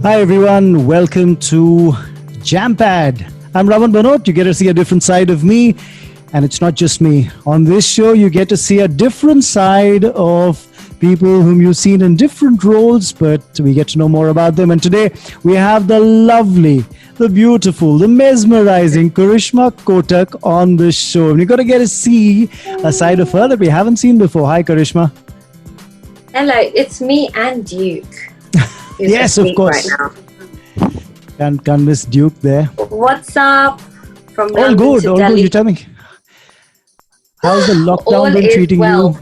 Hi everyone, welcome to Jampad. I'm Raman Bhanot. You get to see a different side of me, and it's not just me. On this show, you get to see a different side of people whom you've seen in different roles, but we get to know more about them. And today, we have the lovely, the beautiful, the mesmerizing Karishma Kotak on the show. And you're going to get to see a side of her that we haven't seen before. Hi, Karishma. Hello, it's me and Duke. Yes, of course. Right now. Can't miss Duke there. What's up? From All London good, to all Delhi. good. You tell me. How's the lockdown All been is treating well. you?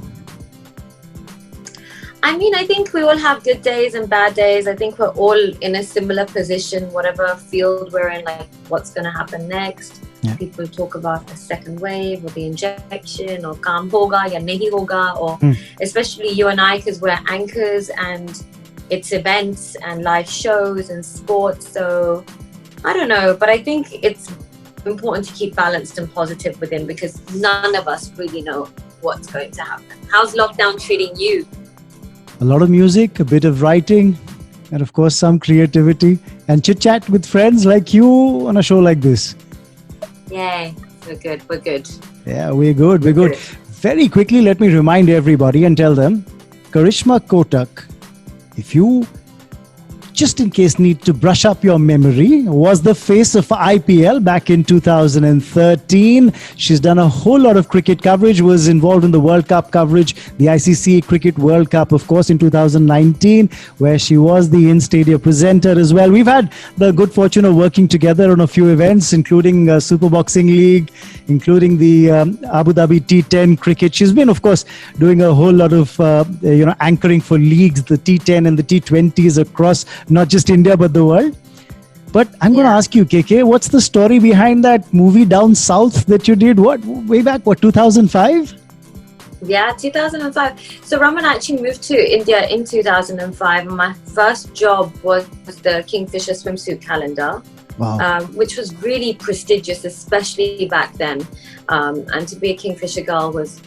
I mean, I think we all have good days and bad days. I think we're all in a similar position, whatever field we're in, like what's going to happen next. Yeah. People talk about the second wave or the injection or kaam hoga ya nahi hoga, or especially you and I, because we're anchors and it's events and live shows and sports. So I don't know, but I think it's important to keep balanced and positive within, because none of us really know what's going to happen. How's lockdown treating you? A lot of music, a bit of writing, and of course some creativity and chit chat with friends like you on a show like this. Yay, we're good, we're good. Yeah, we're good, we're good. Very quickly, let me remind everybody and tell them, Karishma Kotak, if you just in case need to brush up your memory, was the face of IPL back in 2013. She's done a whole lot of cricket coverage, was involved in the World Cup coverage, the ICC Cricket World Cup, of course, in 2019, where she was the in-stadium presenter as well. We've had the good fortune of working together on a few events, including Super Boxing League, including the Abu Dhabi T10 cricket. She's been, of course, doing a whole lot of anchoring for leagues, the T10 and the T20s across not just India, but the world. But I'm going to ask you, KK, what's the story behind that movie Down South that you did? Way back, 2005? Yeah, 2005. So Raman actually moved to India in 2005. And my first job was the Kingfisher swimsuit calendar. Wow. Which was really prestigious, especially back then. And to be a Kingfisher girl was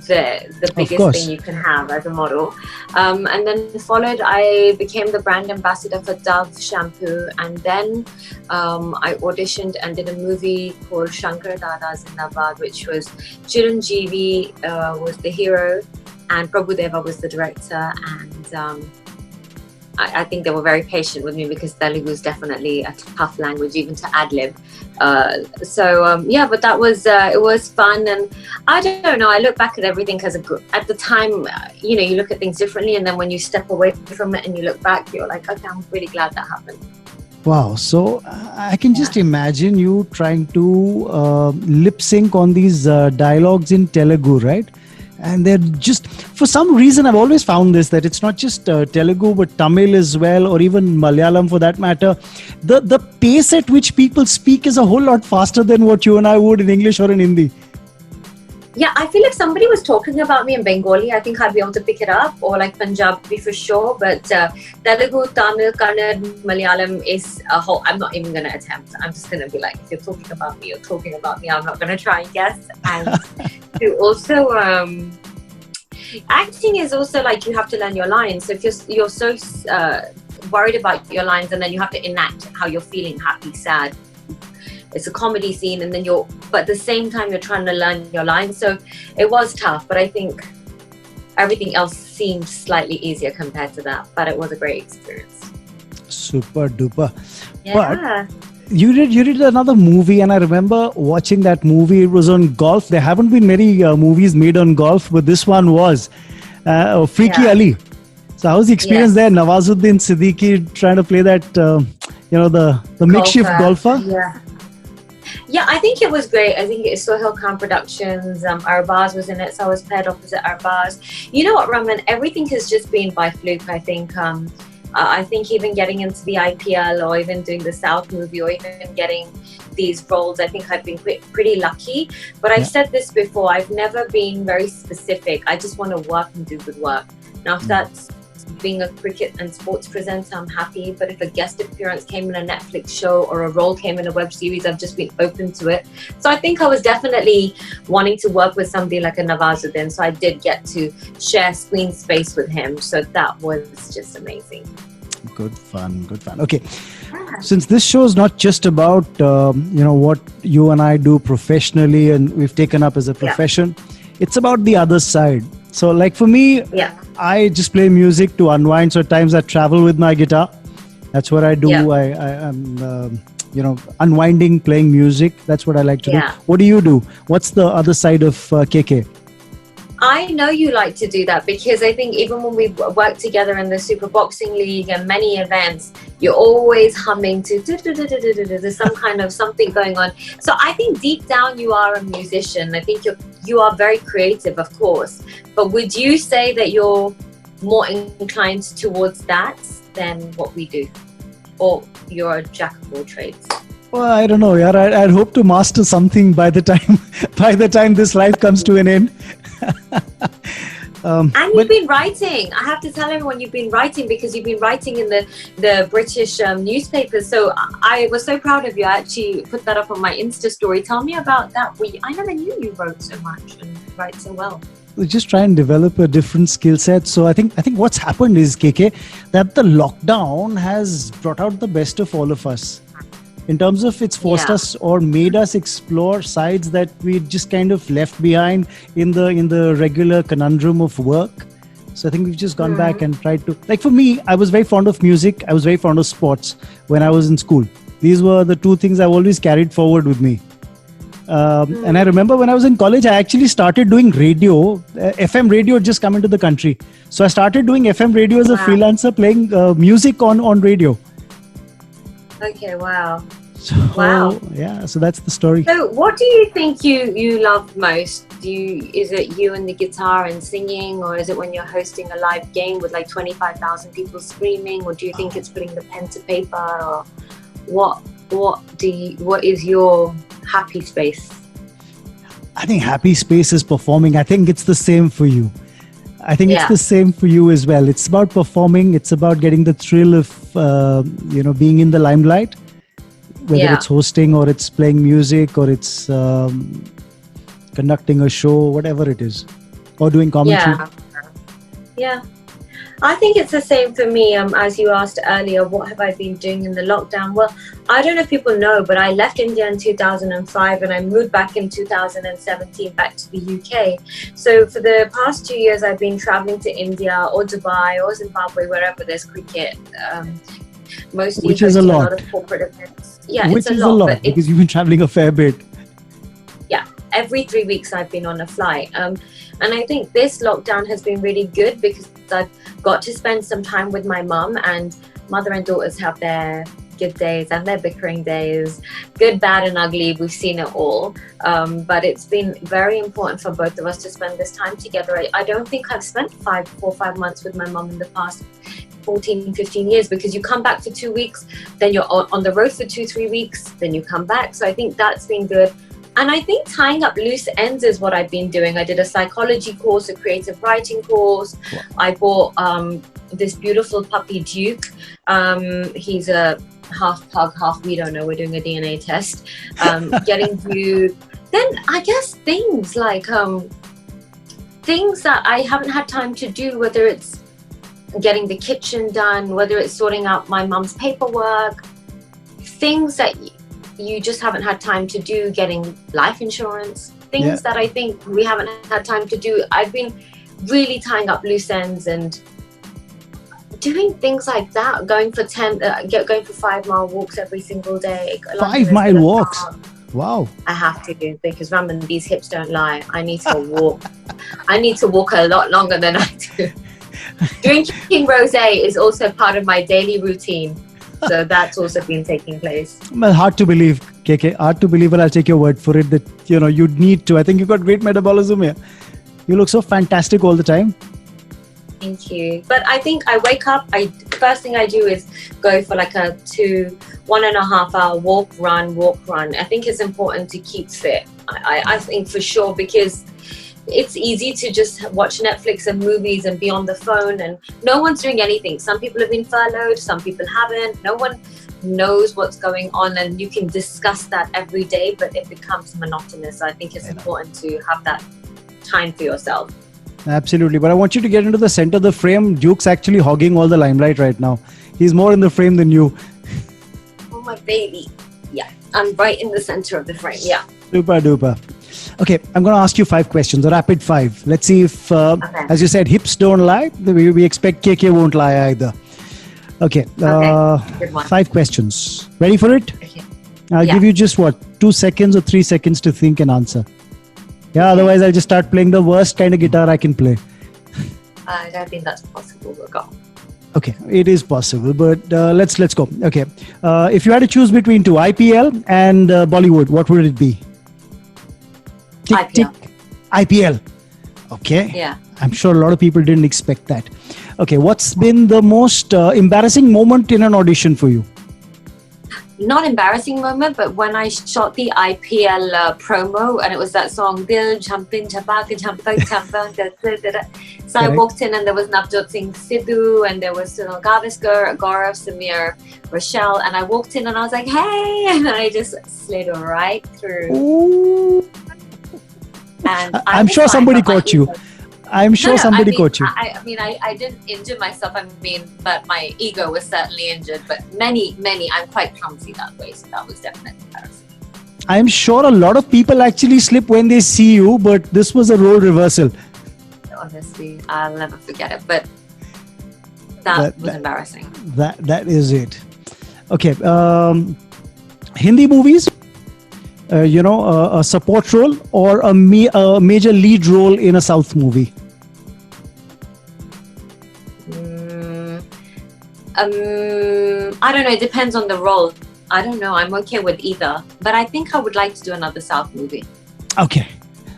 the biggest thing you can have as a model. And then followed, I became the brand ambassador for Dove shampoo. And then I auditioned and did a movie called Shankar Dada Zindabad, which was Chiranjeevi was the hero and Prabhudeva was the director. And I think they were very patient with me, because Telugu is definitely a tough language even to ad-lib. But that was it was fun, and I don't know, I look back at everything as at the time, you look at things differently, and then when you step away from it and you look back, you're like, okay, I'm really glad that happened. Wow. So I can just imagine you trying to lip sync on these dialogues in Telugu, right? And they're just, for some reason, I've always found this, that it's not just Telugu, but Tamil as well, or even Malayalam for that matter. The pace at which people speak is a whole lot faster than what you and I would in English or in Hindi. Yeah, I feel like somebody was talking about me in Bengali, I think I'd be able to pick it up, or like Punjabi for sure. But Telugu, Tamil, Kannada, Malayalam is a whole, I'm not even going to attempt. I'm just going to be like, if you're talking about me, you're talking about me. I'm not going to try and guess. And to also, acting is also like, you have to learn your lines. So if you're so worried about your lines, and then you have to enact how you're feeling, happy, sad. It's a comedy scene, and then but at the same time, you're trying to learn your lines. So it was tough, but I think everything else seemed slightly easier compared to that. But it was a great experience. Super duper. Yeah. But you did another movie, and I remember watching that movie. It was on golf. There haven't been many movies made on golf, but this one was Freaky Ali. So how's the experience there? Nawazuddin Siddiqui trying to play that, the makeshift golfer. Yeah, I think it was great. I think it's Sohail Khan Productions. Arbaz was in it, so I was paired opposite Arbaz. You know what, Raman? Everything has just been by fluke, I think. I think even getting into the IPL, or even doing the South movie, or even getting these roles, I think I've been pretty lucky. But I've said this before, I've never been very specific. I just want to work and do good work. Now, if that's being a cricket and sports presenter, I'm happy. But if a guest appearance came in a Netflix show, or a role came in a web series, I've just been open to it. So I think I was definitely wanting to work with somebody like a Nawazuddin. So I did get to share screen space with him. So that was just amazing. Good fun, good fun. Okay, since this show is not just about what you and I do professionally and we've taken up as a Yeah. profession, it's about the other side. So, like for me, Yeah. I just play music to unwind. So at times I travel with my guitar. That's what I do. Yeah. I'm unwinding, playing music. That's what I like to do. Yeah. What do you do? What's the other side of KK? I know you like to do that because I think even when we work together in the Super Boxing League and many events, you're always humming to there's some kind of something going on. So I think deep down you are a musician. I think you are very creative, of course. But would you say that you're more inclined towards that than what we do, or you're a jack of all trades? Well, I don't know. Yeah, I'd hope to master something by the time this life comes to an end. And you've been writing. I have to tell everyone you've been writing because you've been writing in the British newspapers. So I was so proud of you. I actually put that up on my Insta story. Tell me about that. I never knew you wrote so much and write so well. We just try and develop a different skill set. So I think what's happened is, KK, that the lockdown has brought out the best of all of us. In terms of it's forced us or made us explore sides that we just kind of left behind in the regular conundrum of work. So I think we've just gone back and tried to, like for me, I was very fond of music. I was very fond of sports when I was in school. These were the two things I've always carried forward with me. And I remember when I was in college, I actually started doing radio. FM radio had just come into the country. So I started doing FM radio as a freelancer, playing music on radio. Okay, wow. So, Wow. Yeah, so that's the story. So what do you think you love most? Is it you and the guitar and singing, or is it when you're hosting a live game with like 25,000 people screaming, or do you think it's putting the pen to paper, or what is your happy space? I think happy space is performing. I think it's the same for you. I think it's the same for you as well. It's about performing. It's about getting the thrill of being in the limelight, whether it's hosting or it's playing music or it's conducting a show, whatever it is, or doing commentary. Yeah. I think it's the same for me. As you asked earlier, what have I been doing in the lockdown? Well, I don't know if people know, but I left India in 2005 and I moved back in 2017 back to the UK. So for the past 2 years, I've been traveling to India or Dubai or Zimbabwe, wherever there's cricket. Mostly Which is a lot. of corporate events. Yeah, Which it's is a lot because you've been traveling a fair bit. Yeah, every 3 weeks I've been on a flight. And I think this lockdown has been really good because I've got to spend some time with my mum, and mother and daughters have their good days and their bickering days, good, bad and ugly. We've seen it all. But it's been very important for both of us to spend this time together. I don't think I've spent 4 or 5 months with my mum in the past 14, 15 years, because you come back for 2 weeks, then you're on the road for 2-3 weeks, then you come back. So I think that's been good. And I think tying up loose ends is what I've been doing. I did a psychology course, a creative writing course. Wow. I bought this beautiful puppy, Duke. He's a half pug, half, we don't know, we're doing a DNA test. Getting Duke. Then I guess things like things that I haven't had time to do, whether it's getting the kitchen done, whether it's sorting out my mum's paperwork, things that you just haven't had time to do, getting life insurance, things that I think we haven't had time to do. I've been really tying up loose ends and doing things like that, going for 5-mile walks every single day. 5-mile walks? Wow. I have to do, because Raman, these hips don't lie. I need to walk. I need to walk a lot longer than I do. Drinking rosé is also part of my daily routine. So that's also been taking place. Well, hard to believe, KK. Hard to believe, but I'll take your word for it that, you'd need to. I think you've got great metabolism here. You look so fantastic all the time. Thank you. But I think I wake up, first thing I do is go for like a 1.5 hour walk, run. I think it's important to keep fit. I think for sure, because it's easy to just watch Netflix and movies and be on the phone, and no one's doing anything. Some people have been furloughed, some people haven't. No one knows what's going on, and you can discuss that every day, but it becomes monotonous. I think it's important to have that time for yourself. Absolutely. But I want you to get into the center of the frame. Duke's actually hogging all the limelight right now. He's more in the frame than you. Oh, my baby. Yeah, I'm right in the center of the frame. Yeah. Super duper. Okay, I'm going to ask you 5 questions, a rapid 5. Let's see if, Okay. as you said, hips don't lie. We expect KK won't lie either. Okay, Good one. 5 questions. Ready for it? Okay. I'll Yeah. give you just 2 seconds or 3 seconds to think and answer. Yeah, otherwise I'll just start playing the worst kind of guitar I can play. I don't think that's possible. We'll go. Okay, it is possible, but let's go. Okay, if you had to choose between 2, IPL and Bollywood, what would it be? IPL. IPL. Okay. Yeah. I'm sure a lot of people didn't expect that. Okay, what's been the most embarrassing moment in an audition for you? Not embarrassing moment, but when I shot the IPL promo and it was that song Dil Jumpin Chapaka Champa Champa. So I Correct. walked in and there was Navjot Singh Sidhu and there was Sunil Gavaskar, Gaurav, Samir, Rochelle, and I walked in and I was like, hey, and I just slid right through. Ooh. And I'm was sure fine, somebody but my caught you. ego- I'm sure somebody caught you. I mean, I didn't injure myself. I mean, but my ego was certainly injured. But many, I'm quite clumsy that way. So that was definitely embarrassing. I'm sure a lot of people actually slip when they see you, but this was a role reversal. Honestly, I'll never forget it. But that was embarrassing. That is it. Okay, Hindi movies. A support role or a major lead role in a South movie. I don't know. It depends on the role. I don't know. I'm okay with either. But I think I would like to do another South movie. Okay.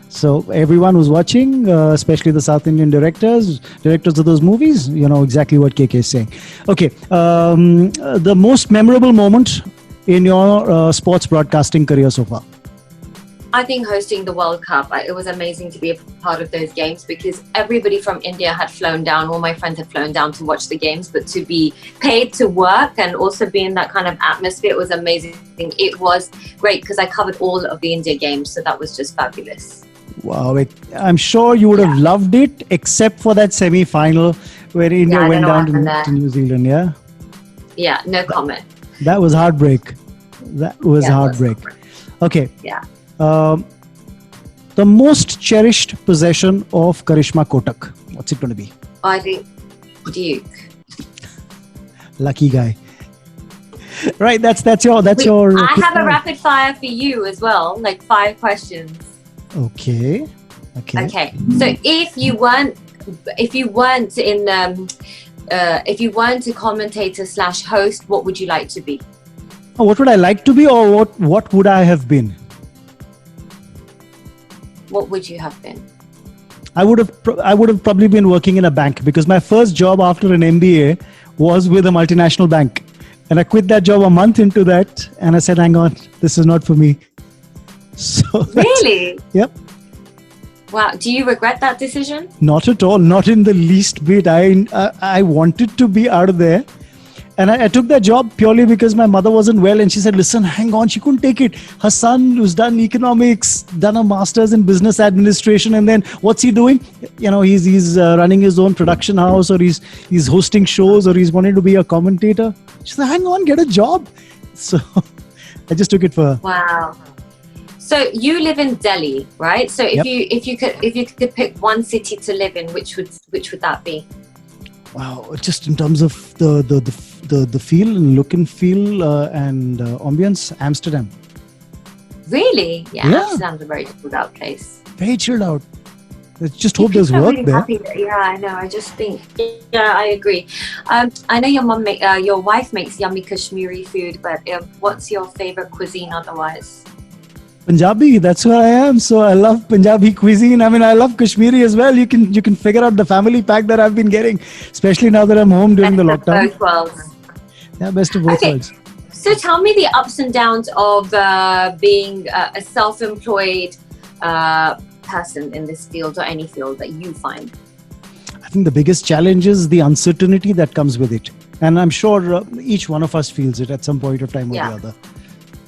So everyone who's watching, especially the South Indian directors of those movies, you know exactly what KK is saying. Okay. The most memorable moment in your sports broadcasting career so far? I think hosting the World Cup, it was amazing to be a part of those games because everybody from India had flown down, all my friends had flown down to watch the games, but to be paid to work and also be in that kind of atmosphere, it was amazing. It was great because I covered all of the India games, so that was just fabulous. Wow, I'm sure you would have loved it, except for that semi-final where India went down to New Zealand, yeah? Yeah, no comment. That was heartbreak. That was heartbreak. Okay. Yeah. The most cherished possession of Karishma Kotak. What's it going to be? I think Duke. Lucky guy. Right, that's your. I have a rapid fire for you as well, like 5 questions. Okay. So if you weren't a commentator / host, what would you like to be? What would I like to be, or what would I have been? What would you have been? I would have probably been working in a bank because my first job after an MBA was with a multinational bank, and I quit that job a month into that, and I said, "Hang on, this is not for me." So really? Yep. Wow. Do you regret that decision? Not at all. Not in the least bit. I wanted to be out of there. And I took that job purely because my mother wasn't well. And she said, listen, hang on. She couldn't take it. Her son who's done economics, done a master's in business administration. And then what's he doing? You know, he's running his own production house, or he's hosting shows, or he's wanting to be a commentator. She said, hang on, get a job. So I just took it for her. Wow. So you live in Delhi, right? So if you could pick one city to live in, which would that be? Wow, just in terms of the feel and look and feel and ambience, Amsterdam. Really? Yeah, Amsterdam's a very chilled out place. Very chilled out. I just hope there's work really there. Yeah, I know. I just think, I agree. I know your wife makes yummy Kashmiri food, but what's your favorite cuisine otherwise? Punjabi, that's where I am. So I love Punjabi cuisine. I mean, I love Kashmiri as well. You can figure out the family pack that I've been getting, especially now that I'm home during the lockdown. Both worlds. Yeah, best of both worlds. So tell me the ups and downs of being a self-employed person in this field or any field that you find. I think the biggest challenge is the uncertainty that comes with it. And I'm sure each one of us feels it at some point of time or the other.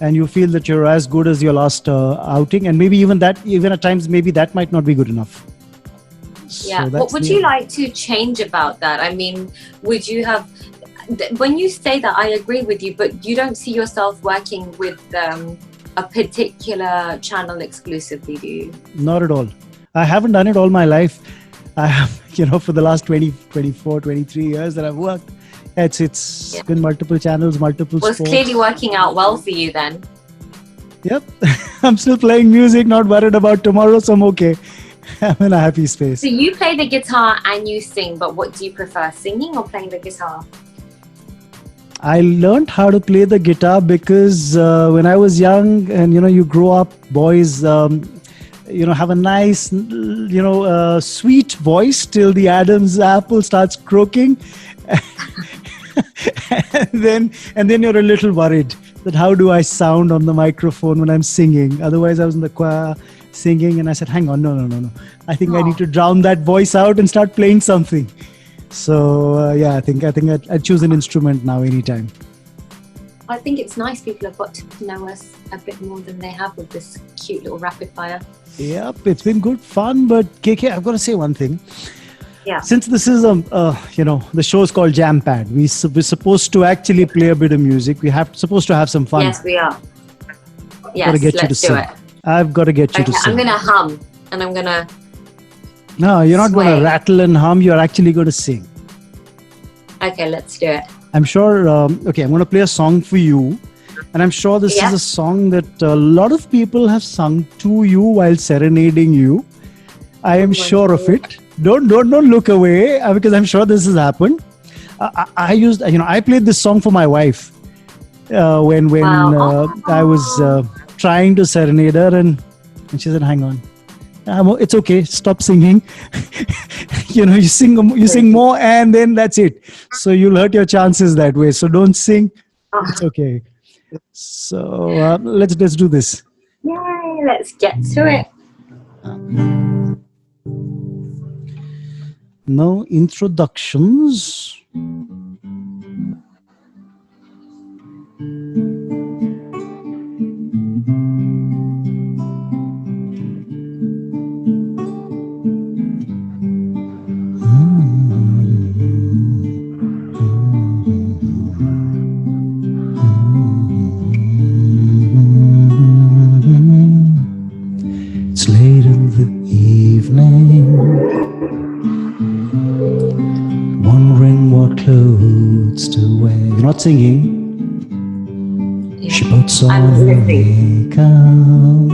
And you feel that you're as good as your last outing, and maybe even at times, maybe that might not be good enough. Yeah. What would you like to change about that? I mean, would you have, when you say that, I agree with you, but you don't see yourself working with a particular channel exclusively, do you? Not at all. I haven't done it all my life. I have, for the last 20, 24, 23 years that I've worked, it's been multiple channels, multiple Well, it's sports. clearly working out well for you then. Yep. I'm still playing music, not worried about tomorrow, so I'm okay. I'm in a happy space. So you play the guitar and you sing, but what do you prefer, singing or playing the guitar? I learned how to play the guitar because when I was young, and you grow up, boys, have a nice, sweet voice till the Adam's apple starts croaking. and then you're a little worried that how do I sound on the microphone when I'm singing. Otherwise, I was in the choir singing and I said, hang on, no. I think I need to drown that voice out and start playing something. So I think I'd choose an instrument now anytime. I think it's nice people have got to know us a bit more than they have with this cute little rapid fire. Yep, it's been good fun, but KK, I've got to say one thing. Yeah. Since this is the show is called Jam Pad, we're supposed to actually play a bit of music. Supposed to have some fun. Yes, we are. Yes, I've got to get you to let's do sing. it. I've got to get you to Okay, sing. I'm gonna hum and I'm gonna. No, you're not going sway. to rattle and hum. You're actually going to sing. Okay, let's do it. I'm sure. I'm going to play a song for you, and I'm sure this is a song that a lot of people have sung to you while serenading you. I am sure of it. Don't look away because I'm sure this has happened. I played this song for my wife when I was trying to serenade her, and she said, "Hang on, it's okay. Stop singing. You sing more, and then that's it. So you'll hurt your chances that way. So don't sing. It's okay. So let's do this. Yay! Let's get to it. No introductions. It's late in the evening, wondering what clothes to wear. You're not singing. Yeah. She puts on I'm her listening. makeup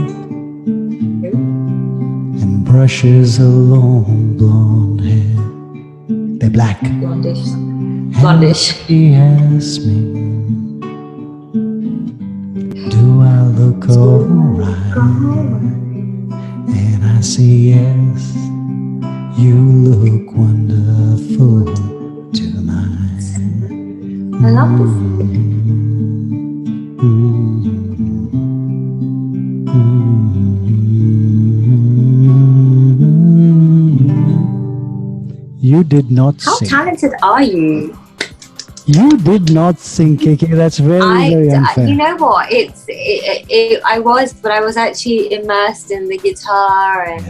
and brushes her long blonde hair. They're black. Blondish. And Blondish. she asks me, do I look alright? And I say yes, you look wonderful tonight. I love this. You did not How sing. talented are you? You did not sing, KK. That's very unfair. You know what? I was actually immersed in the guitar and.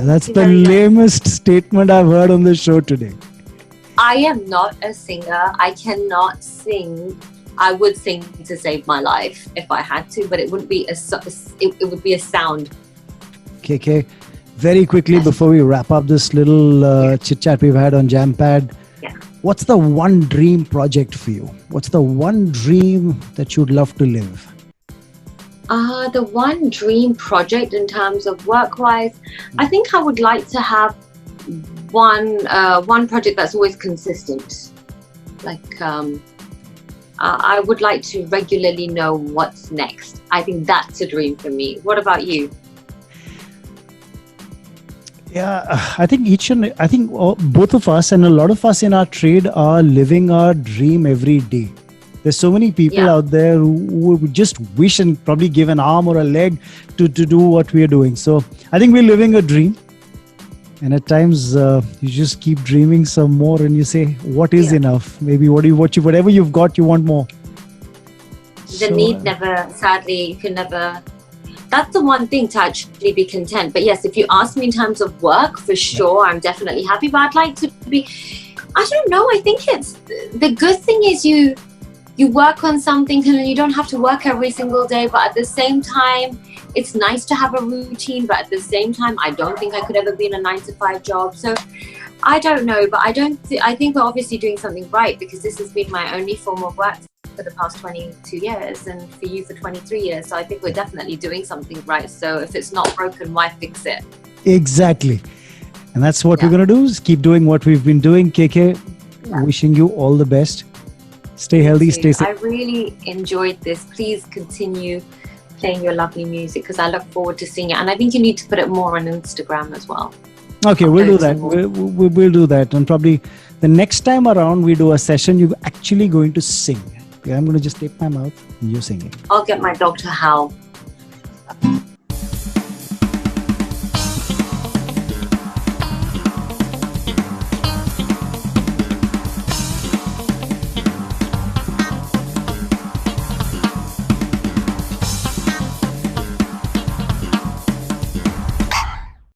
That's the lamest statement I've heard on the show today. I am not a singer. I cannot sing. I would sing to save my life if I had to, but it wouldn't be it would be a sound. KK, very quickly before we wrap up this little chit chat we've had on Jampad, what's the one dream project for you? What's the one dream that you'd love to live? The one dream project in terms of work-wise, I think I would like to have one project that's always consistent. Like I would like to regularly know what's next. I think that's a dream for me. What about you? Yeah, I think both of us and a lot of us in our trade are living our dream every day. There's so many people out there who would just wish and probably give an arm or a leg to do what we are doing. So I think we're living a dream. And at times you just keep dreaming some more and you say, what is enough? Maybe whatever you've got, you want more. The need never, sadly, you can never. That's the one thing, to actually be content. But yes, if you ask me in terms of work, for sure, I'm definitely happy. But I'd like to be I don't know. I think it's the good thing is you work on something and you don't have to work every single day, but at the same time it's nice to have a routine, but at the same time I don't think I could ever be in a 9 to 5 job. So I don't know, but I think we're obviously doing something right, because this has been my only form of work for the past 22 years and for you for 23 years. So I think we're definitely doing something right. So if it's not broken, why fix it? Exactly. And that's what we're going to do, is keep doing what we've been doing. KK, wishing you all the best. Stay healthy, stay safe. I really enjoyed this. Please continue playing your lovely music, because I look forward to seeing it. And I think you need to put it more on Instagram as well. Okay, we'll do that. We'll do that. And probably the next time around we do a session, you're actually going to sing. Okay, I'm going to just tape my mouth and you're singing. I'll get my dog to howl.